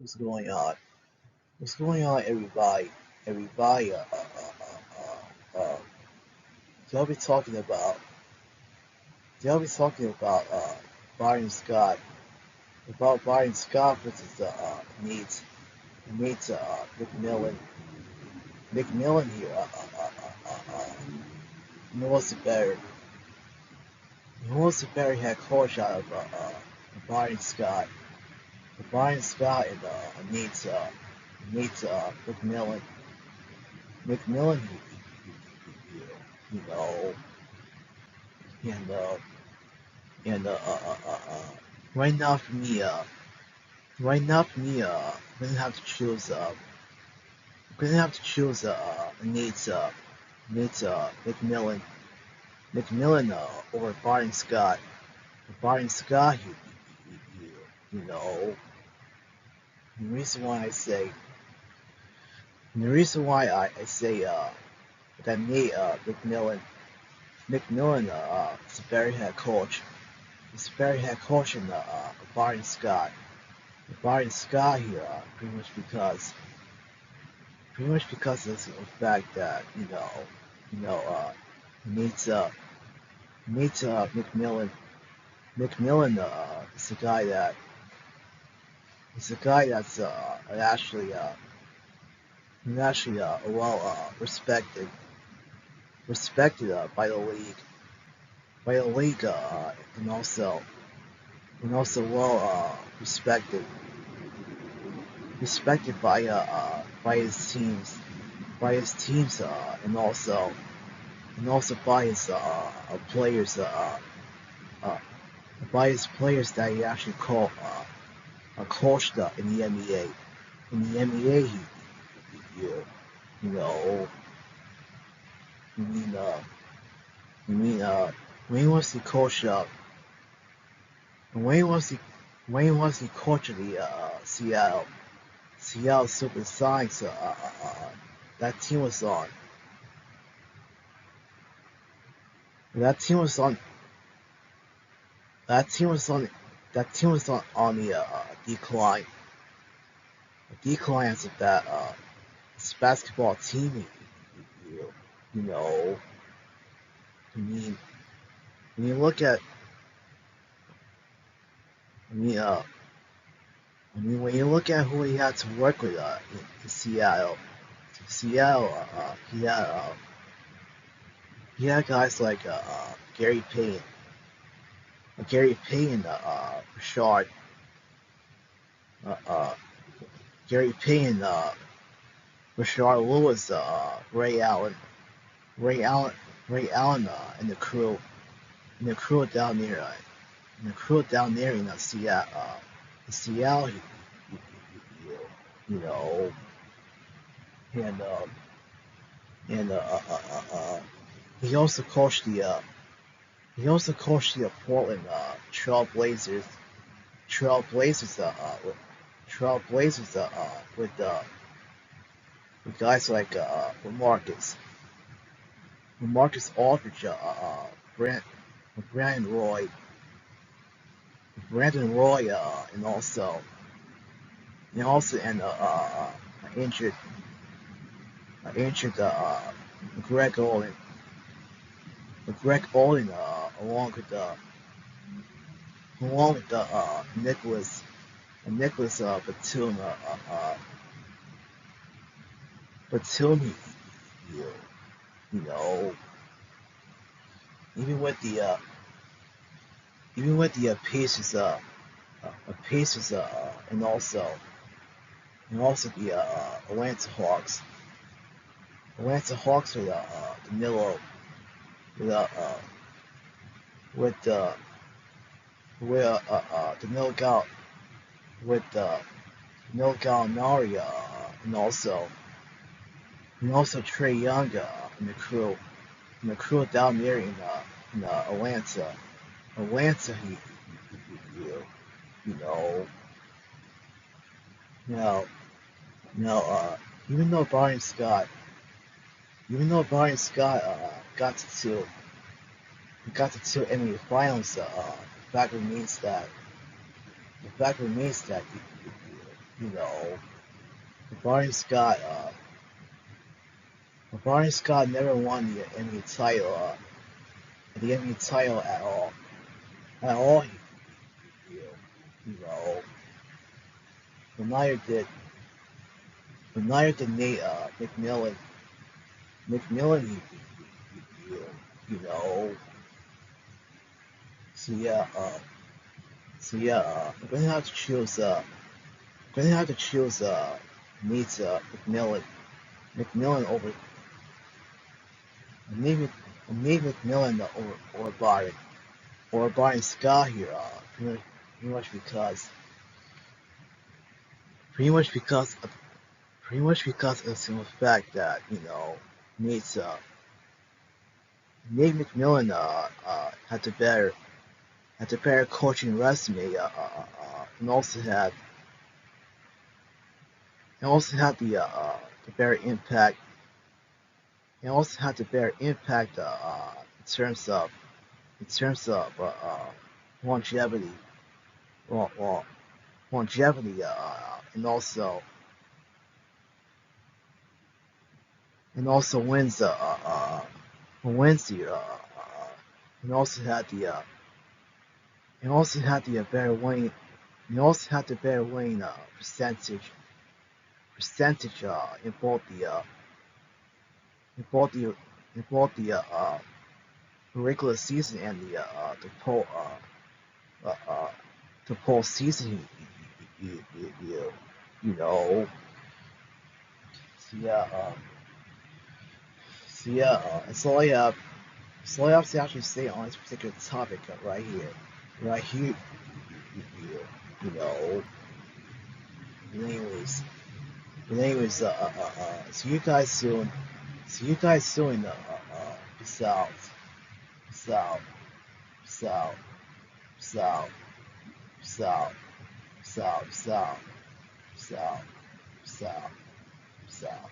What's going on? What's going on, everybody? Everybody, they'll be talking about, they'll be talking Byron Scott, about Byron Scott versus needs McMillan. McMillan here, you know what's the better? You know what's the better head coach out of Byron Scott? Byron Scott and needs McMillan. McMillan, you know, and and right now for me, I'm gonna have to choose. Needs McMillan. McMillan over Byron Scott. Byron Scott, you know, the reason why I say, the reason why I say that me McMillan is a very head coach. He's a very head coach in Byron Scott. Byron Scott here, pretty much because of the fact that you know, he needs McMillan. McMillan is a guy that that's actually well respected by the league, and also well respected by his teams, and also players, uh, by his players that he actually coached in the NBA. In the NBA, you, you know, you mean, you mean, when he was the coach, when he was the coach of the Seattle Supersonics, that team was on. That team was on. That team was on. That team was on the decline. The decline is that this basketball team. You know, I mean, when you look at, I mean, when you look at who he had to work with in Seattle, he had guys like Gary Payton, Rashard, uh, uh, Gary Payton, Rashard Lewis, Ray Allen, Ray Allen, and the crew down there, in Seattle, you know, and and he also coached the Portland Trail Blazers, Trail Blazers with guys like Marcus Aldridge, Brand, Brandon Roy, and and injured injured Greg Olin, along with Nicholas Batum, Batum, you, you know, even with the Pacers, Pacers, and also the Atlanta Hawks. Atlanta Hawks with Danilo, with with Danilo with Danilo Gallinari, and also Trey Young and the crew down there in Atlanta. Atlanta, you know, now, now, even though Brian Scott, got to two NBA finals, the fact remains that you know, Barney Scott, Barney Scott never won the NBA title, the NBA title at all. At all, you, you know, but neither did, Nate McMillan. McMillan, you, you know. So yeah, I'm gonna have to choose. Gonna have to choose. Nate's McMillan. McMillan over. Nate, Nate McMillan over Byron. Or Byron Scott here. Pretty much because. Pretty much because. Pretty much because of the simple fact that Nate's Nate McMillan had the better coaching resume. And also had the better impact. And also had the better impact in terms of longevity. Well, longevity. And also wins. Wins here. And also had the better winning. And also had the better winning percentage in both the in both the regular season and uh, uh, the postseason. You know. So yeah. That's all I have. That's all I have to actually say on this particular topic right here. Right here. You, you know. But anyways. See you guys soon. See you guys soon. Peace out. Peace out. Peace out. Peace out. Peace out. Peace out. Peace out. Peace out. Peace out. Peace out.